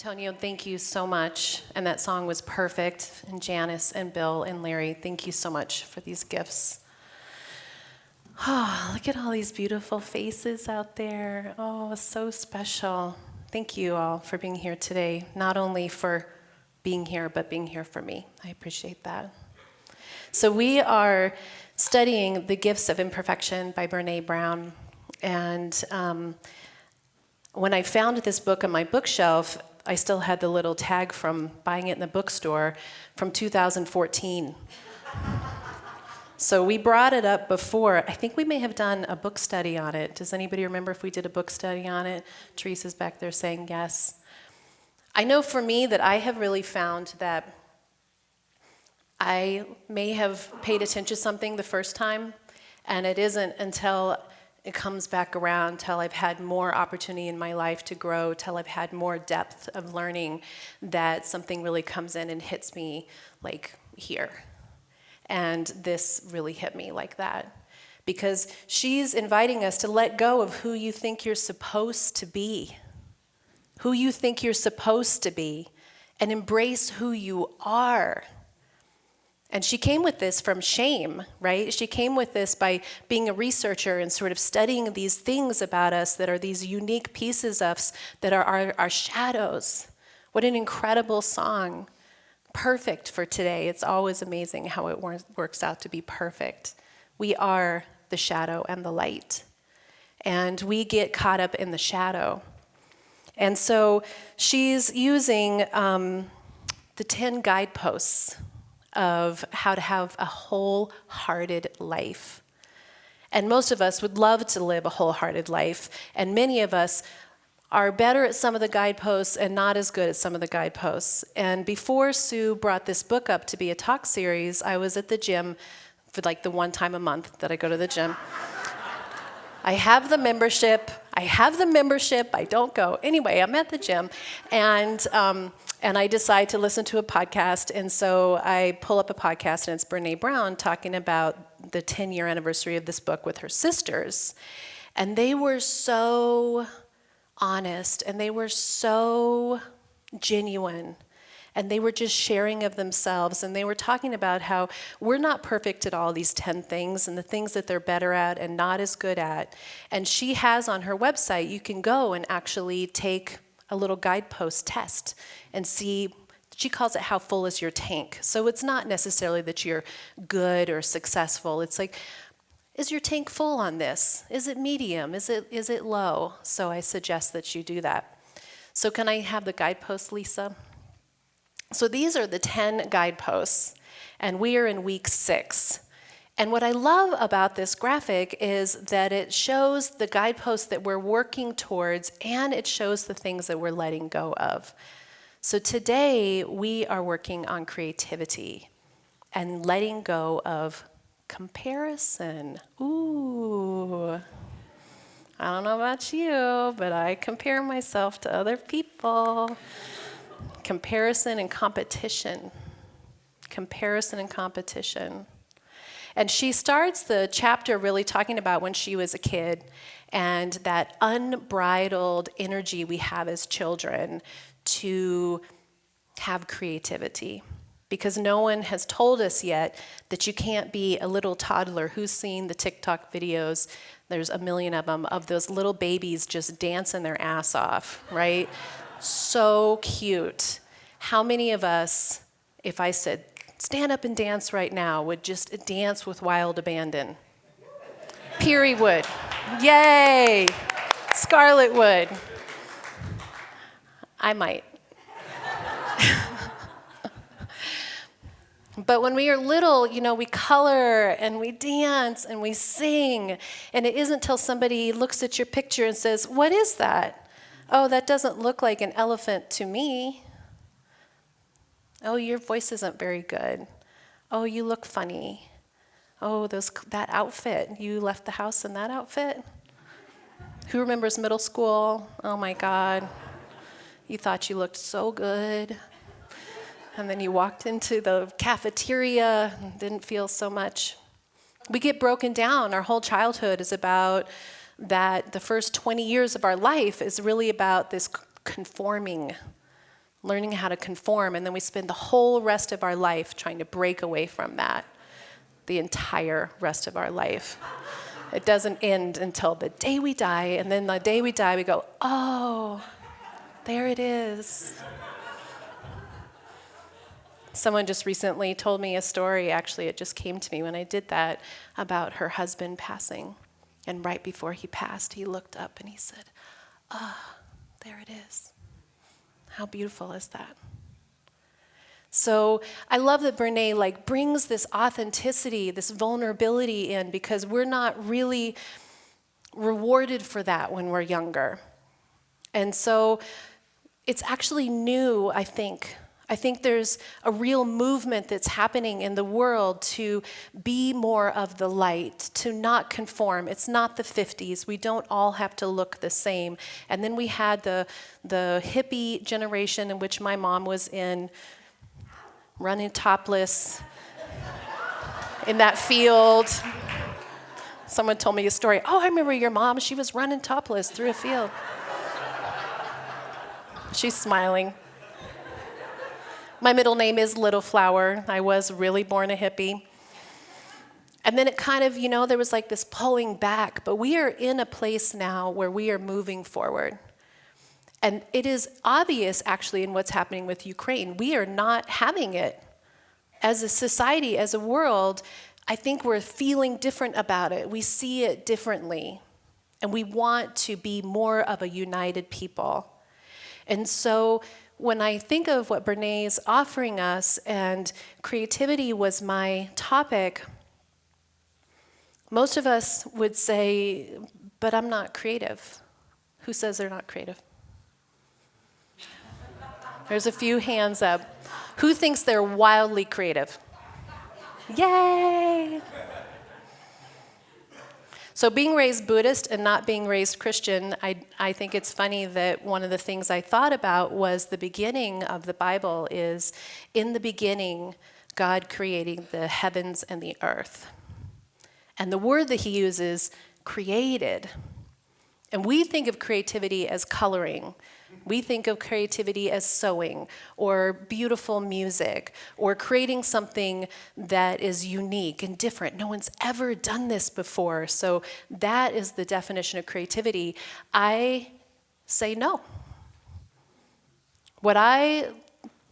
Antonio, thank you so much. And that song was perfect. And Janice and Bill and Larry, thank you so much for these gifts. Oh, look at all these beautiful faces out there. Oh, so special. Thank you all for being here today, not only for being here, but being here for me. I appreciate that. So we are studying The Gifts of Imperfection by Brene Brown. And when I found this book on my bookshelf, I still had the little tag from buying it in the bookstore from 2014. So we brought it up before. I think we may have done a book study on it. Does anybody remember if we did a book study on it? Teresa's back there saying yes. I know for me that I have really found that I may have paid attention to something the first time, and it isn't until it comes back around, till I've had more opportunity in my life to grow, till I've had more depth of learning, that something really comes in and hits me like here. And this really hit me like that. Because she's inviting us to let go of who you think you're supposed to be. Who you think you're supposed to be. And embrace who you are. And she came with this from shame, right? She came with this by being a researcher and sort of studying these things about us that are these unique pieces of us that are our shadows. What an incredible song. Perfect for today. It's always amazing how it works out to be perfect. We are the shadow and the light. And we get caught up in the shadow. And so she's using the 10 guideposts of how to have a wholehearted life. And most of us would love to live a wholehearted life, and many of us are better at some of the guideposts and not as good at some of the guideposts. And before Sue brought this book up to be a talk series, I was at the gym for like the one time a month that I go to the gym. I have the membership, I don't go. Anyway, I'm at the gym, and I decide to listen to a podcast, and so I pull up a podcast, and it's Brene Brown talking about the 10-year anniversary of this book with her sisters. And they were so honest, and they were so genuine, and they were just sharing of themselves, and they were talking about how we're not perfect at all these 10 things, and the things that they're better at and not as good at. And she has on her website, you can go and actually take a little guidepost test and see. She calls it how full is your tank. So it's not necessarily that you're good or successful. It's like, is your tank full on this? Is it medium? Is it low? So I suggest that you do that. So can I have the guidepost, Lisa? So these are the 10 guideposts, and we are in week 6. And what I love about this graphic is that it shows the guideposts that we're working towards, and it shows the things that we're letting go of. So today, we are working on creativity and letting go of comparison. Ooh. I don't know about you, but I compare myself to other people. Comparison and competition. Comparison and competition. And she starts the chapter really talking about when she was a kid and that unbridled energy we have as children to have creativity. Because no one has told us yet that you can't be a little toddler. Who's seen the TikTok videos? There's a million of them, of those little babies just dancing their ass off, right? So cute. How many of us, if I said, stand up and dance right now, would just dance with wild abandon? Peary would. Yay! Scarlett would. I might. But when we are little, we color and we dance and we sing. And it isn't until somebody looks at your picture and says, what is that? Oh, that doesn't look like an elephant to me. Oh, your voice isn't very good. Oh, you look funny. Oh, that outfit. You left the house in that outfit? Who remembers middle school? Oh my God. You thought you looked so good. And then you walked into the cafeteria and didn't feel so much. We get broken down. Our whole childhood is about that. The first 20 years of our life is really about this conforming learning how to conform, and then we spend the whole rest of our life trying to break away from that, the entire rest of our life. It doesn't end until the day we die, and then the day we die, we go, oh, there it is. Someone just recently told me a story, actually, it just came to me when I did that, about her husband passing. And right before he passed, he looked up and he said, there it is. How beautiful is that? So I love that Brene brings this authenticity, this vulnerability in, because we're not really rewarded for that when we're younger. And so it's actually new, I think. I think there's a real movement that's happening in the world to be more of the light, to not conform. It's not the 50s. We don't all have to look the same. And then we had the hippie generation in which my mom was in, running topless in that field. Someone told me a story. Oh, I remember your mom. She was running topless through a field. She's smiling. My middle name is Little Flower. I was really born a hippie. And then it kind of, there was this pulling back, but we are in a place now where we are moving forward. And it is obvious, actually, in what's happening with Ukraine. We are not having it. As a society, as a world, I think we're feeling different about it. We see it differently. And we want to be more of a united people. And so when I think of what Brene is offering us, and creativity was my topic, most of us would say, but I'm not creative. Who says they're not creative? There's a few hands up. Who thinks they're wildly creative? Yay! So being raised Buddhist and not being raised Christian, I think it's funny that one of the things I thought about was the beginning of the Bible is, in the beginning, God creating the heavens and the earth. And the word that he uses, created. And we think of creativity as coloring. We think of creativity as sewing or beautiful music or creating something that is unique and different. No one's ever done this before. So that is the definition of creativity. I say no. What I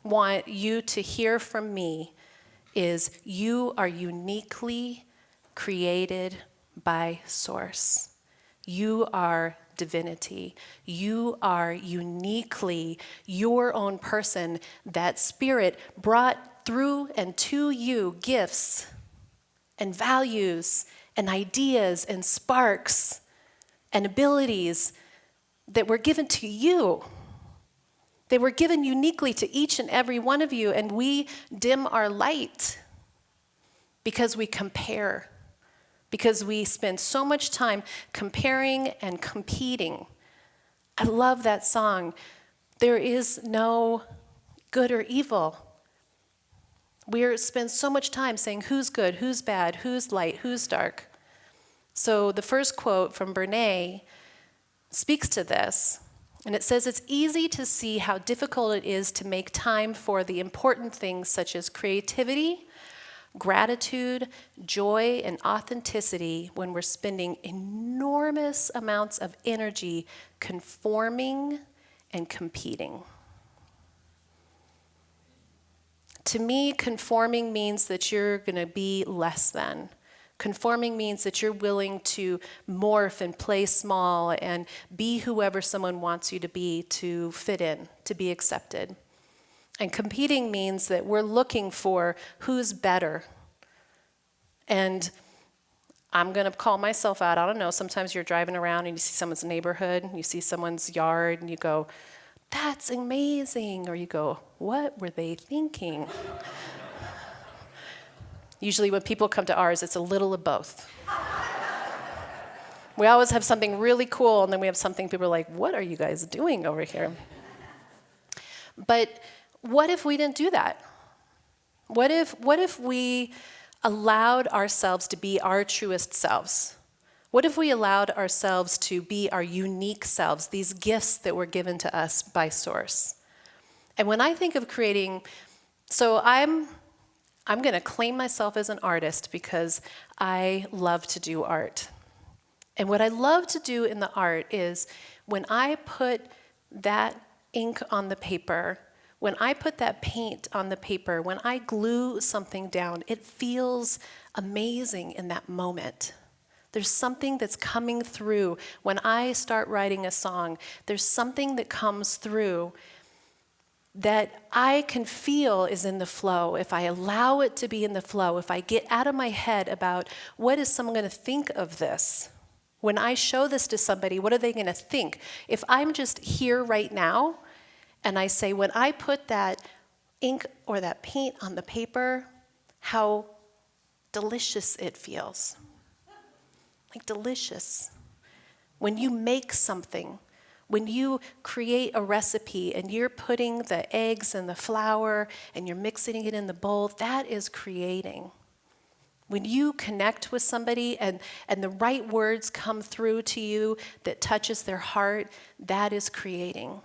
want you to hear from me is you are uniquely created by Source. You are divinity. You are uniquely your own person. That Spirit brought through and to you gifts and values and ideas and sparks and abilities that were given to you. They were given uniquely to each and every one of you, and we dim our light because we compare. Because we spend so much time comparing and competing. I love that song. There is no good or evil. We spend so much time saying who's good, who's bad, who's light, who's dark. So the first quote from Brene speaks to this. And it says, it's easy to see how difficult it is to make time for the important things such as creativity, gratitude, joy, and authenticity when we're spending enormous amounts of energy conforming and competing. To me, conforming means that you're going to be less than. Conforming means that you're willing to morph and play small and be whoever someone wants you to be to fit in, to be accepted. And competing means that we're looking for who's better. And I'm going to call myself out. I don't know, sometimes you're driving around and you see someone's neighborhood, and you see someone's yard, and you go, that's amazing. Or you go, what were they thinking? Usually when people come to ours, it's a little of both. We always have something really cool, and then we have something people are like, what are you guys doing over here? But what if we didn't do that? What if we allowed ourselves to be our truest selves? What if we allowed ourselves to be our unique selves, these gifts that were given to us by Source? And when I think of creating, so I'm going to claim myself as an artist because I love to do art. And what I love to do in the art is when I put that ink on the paper, when I put that paint on the paper, when I glue something down, it feels amazing in that moment. There's something that's coming through. When I start writing a song, there's something that comes through that I can feel is in the flow. If I allow it to be in the flow, if I get out of my head about what is someone going to think of this, when I show this to somebody, what are they going to think? If I'm just here right now and I say, when I put that ink or that paint on the paper, how delicious it feels. Like delicious. When you make something, when you create a recipe and you're putting the eggs and the flour and you're mixing it in the bowl, that is creating. When you connect with somebody and the right words come through to you that touches their heart, that is creating.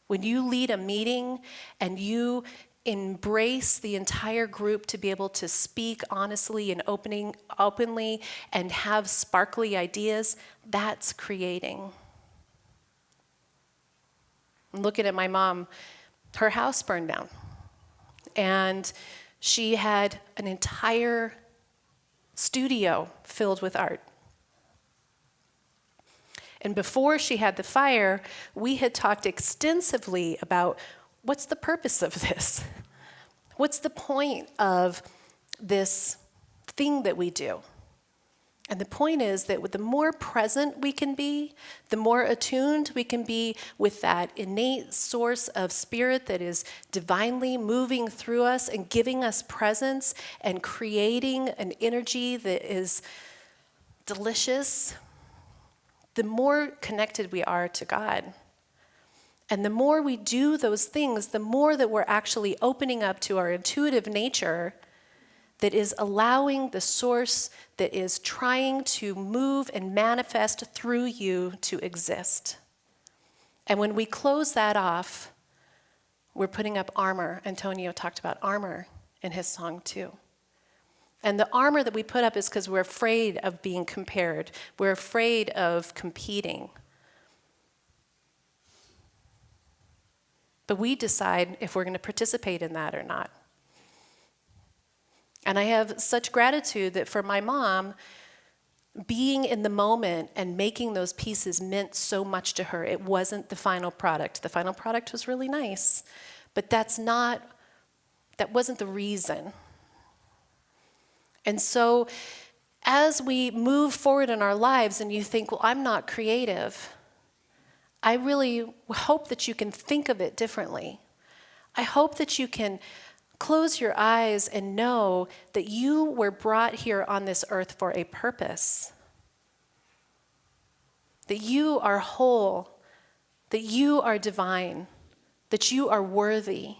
When you lead a meeting and you embrace the entire group to be able to speak honestly and openly and have sparkly ideas, that's creating. I'm looking at my mom, her house burned down. And she had an entire studio filled with art. And before she had the fire, we had talked extensively about what's the purpose of this? What's the point of this thing that we do? And the point is that the more present we can be, the more attuned we can be with that innate source of spirit that is divinely moving through us and giving us presence and creating an energy that is delicious, the more connected we are to God. And the more we do those things, the more that we're actually opening up to our intuitive nature that is allowing the source that is trying to move and manifest through you to exist. And when we close that off, we're putting up armor. Antonio talked about armor in his song too. And the armor that we put up is because we're afraid of being compared. We're afraid of competing. But we decide if we're going to participate in that or not. And I have such gratitude that for my mom, being in the moment and making those pieces meant so much to her. It wasn't the final product. The final product was really nice, but that wasn't the reason. And so as we move forward in our lives and you think, well, I'm not creative, I really hope that you can think of it differently. I hope that you can close your eyes and know that you were brought here on this earth for a purpose. That you are whole, that you are divine, that you are worthy.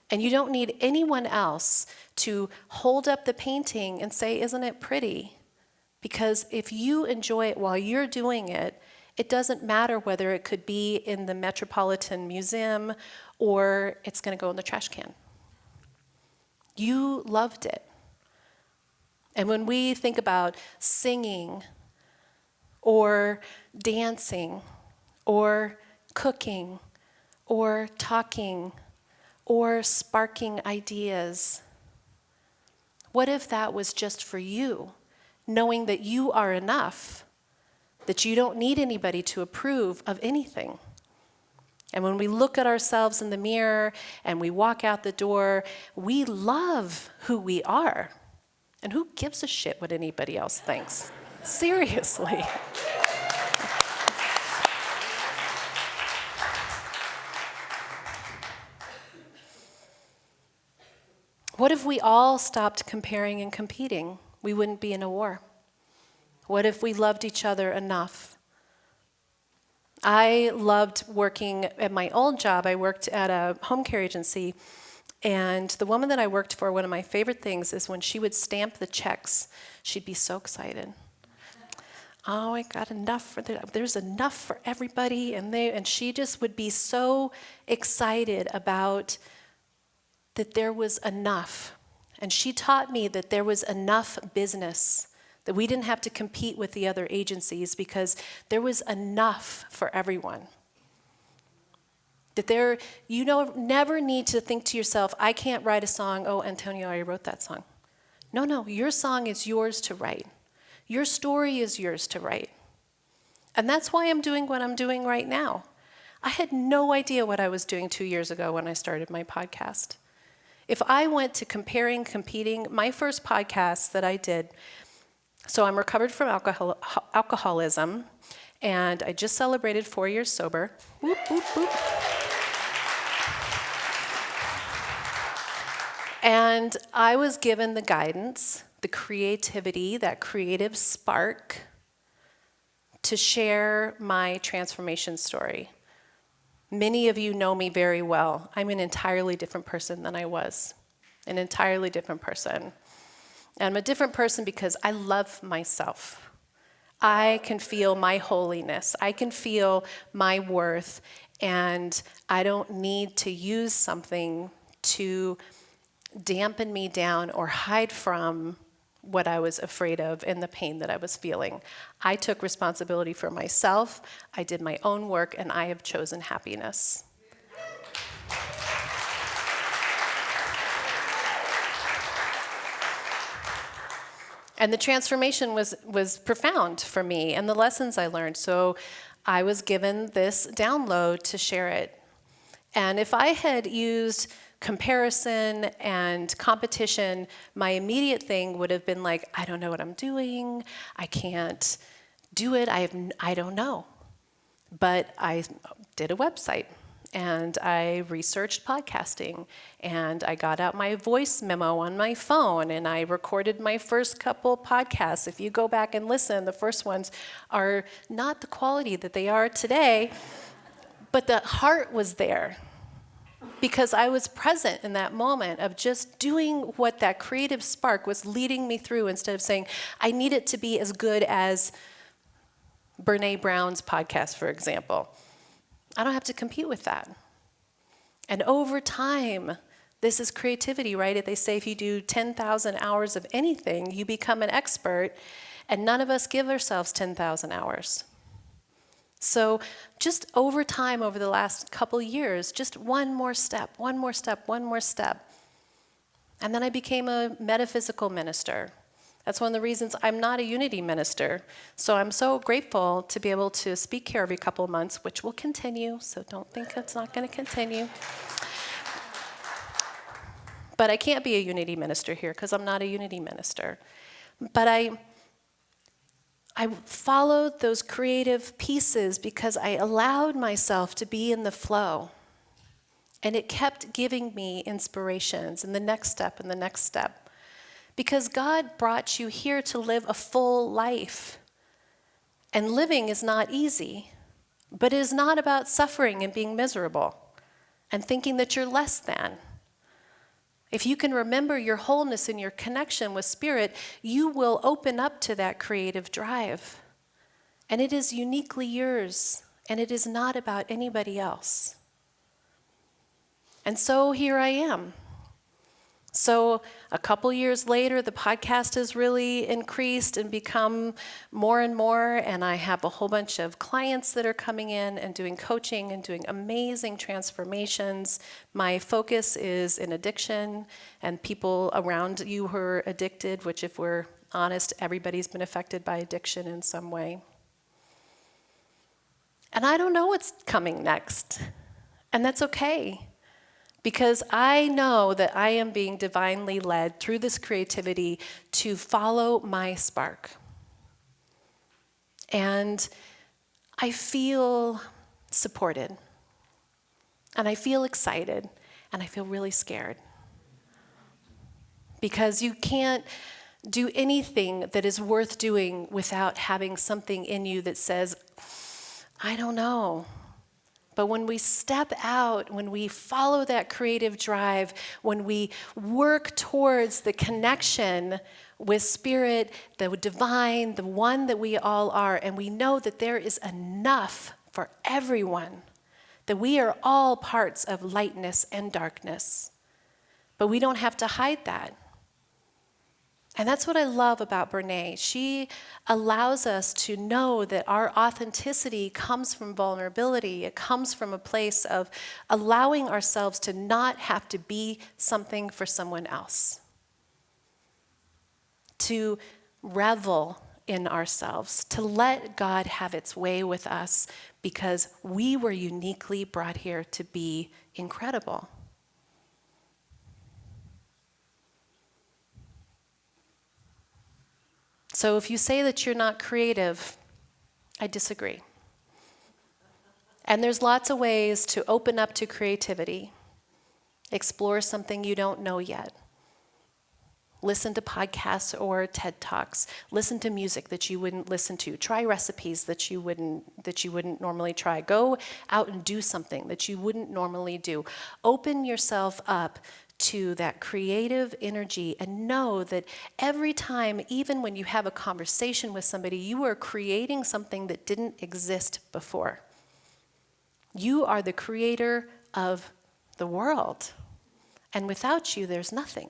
And you don't need anyone else to hold up the painting and say, isn't it pretty? Because if you enjoy it while you're doing it, it doesn't matter whether it could be in the Metropolitan Museum or it's going to go in the trash can. You loved it. And when we think about singing or dancing or cooking or talking or sparking ideas, what if that was just for you, knowing that you are enough, that you don't need anybody to approve of anything? And when we look at ourselves in the mirror and we walk out the door, we love who we are. And who gives a shit what anybody else thinks? Seriously. What if we all stopped comparing and competing? We wouldn't be in a war. What if we loved each other enough? I loved working at my old job. I worked at a home care agency, and the woman that I worked for, one of my favorite things is when she would stamp the checks, she'd be so excited. oh, I got enough there's enough for everybody. And she just would be so excited about that there was enough. And she taught me that there was enough business, that we didn't have to compete with the other agencies because there was enough for everyone. That you never need to think to yourself, I can't write a song. Oh, Antonio already wrote that song. No, your song is yours to write. Your story is yours to write. And that's why I'm doing what I'm doing right now. I had no idea what I was doing 2 years ago when I started my podcast. If I went to comparing, competing, my first podcast that I did, so I'm recovered from alcoholism, and I just celebrated 4 years sober. Whoop, whoop, whoop. And I was given the guidance, the creativity, that creative spark to share my transformation story. Many of you know me very well. I'm an entirely different person than I was. An entirely different person. And I'm a different person because I love myself. I can feel my holiness. I can feel my worth. And I don't need to use something to dampen me down or hide from what I was afraid of and the pain that I was feeling. I took responsibility for myself, I did my own work, and I have chosen happiness. And the transformation was profound for me and the lessons I learned. So I was given this download to share it. And if I had used comparison and competition, my immediate thing would have been like, I don't know what I'm doing, I can't do it, I don't know. But I did a website, and I researched podcasting, and I got out my voice memo on my phone, and I recorded my first couple podcasts. If you go back and listen, the first ones are not the quality that they are today, but the heart was there. Because I was present in that moment of just doing what that creative spark was leading me through, instead of saying, I need it to be as good as Brene Brown's podcast, for example. I don't have to compete with that. And over time, this is creativity, right? They say if you do 10,000 hours of anything, you become an expert, and none of us give ourselves 10,000 hours. So just over time, over the last couple years, just one more step, one more step, one more step. And then I became a metaphysical minister. That's one of the reasons I'm not a unity minister. So I'm so grateful to be able to speak here every couple of months, which will continue, so don't think it's not going to continue. But I can't be a unity minister here because I'm not a unity minister. But I followed those creative pieces because I allowed myself to be in the flow. And it kept giving me inspirations and the next step and the next step. Because God brought you here to live a full life. And living is not easy, but it is not about suffering and being miserable and thinking that you're less than. If you can remember your wholeness and your connection with Spirit, you will open up to that creative drive. And it is uniquely yours, and it is not about anybody else. And so here I am. So a couple years later, the podcast has really increased and become more and more, and I have a whole bunch of clients that are coming in and doing coaching and doing amazing transformations. My focus is in addiction and people around you who are addicted, which, if we're honest, everybody's been affected by addiction in some way. And I don't know what's coming next, and that's okay. Because I know that I am being divinely led through this creativity to follow my spark. And I feel supported. And I feel excited. And I feel really scared. Because you can't do anything that is worth doing without having something in you that says, I don't know. But when we step out, when we follow that creative drive, when we work towards the connection with Spirit, the divine, the one that we all are, and we know that there is enough for everyone, that we are all parts of lightness and darkness. But we don't have to hide that. And that's what I love about Brene. She allows us to know that our authenticity comes from vulnerability. It comes from a place of allowing ourselves to not have to be something for someone else. To revel in ourselves, to let God have its way with us, because we were uniquely brought here to be incredible. So if you say that you're not creative, I disagree. And there's lots of ways to open up to creativity. Explore something you don't know yet. Listen to podcasts or TED Talks. Listen to music that you wouldn't listen to. Try recipes that you wouldn't normally try. Go out and do something that you wouldn't normally do. Open yourself up to that creative energy and know that every time, even when you have a conversation with somebody, you are creating something that didn't exist before. You are the creator of the world. And without you, there's nothing.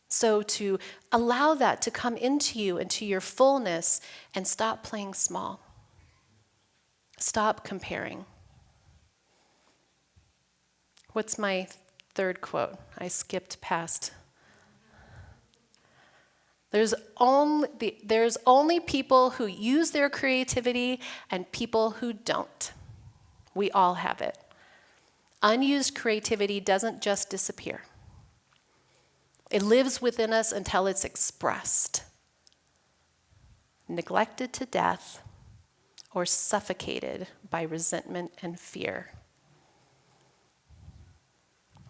So to allow that to come into you, into your fullness, and stop playing small. Stop comparing. What's my third quote? I skipped past. There's only people who use their creativity and people who don't. We all have it. Unused creativity doesn't just disappear. It lives within us until it's expressed, neglected to death, or suffocated by resentment and fear.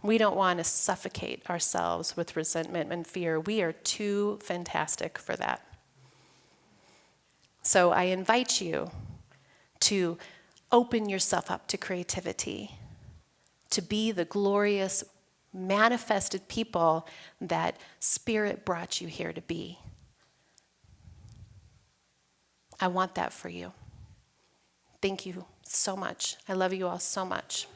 We don't want to suffocate ourselves with resentment and fear. We are too fantastic for that. So I invite you to open yourself up to creativity, to be the glorious, manifested people that Spirit brought you here to be. I want that for you. Thank you so much. I love you all so much.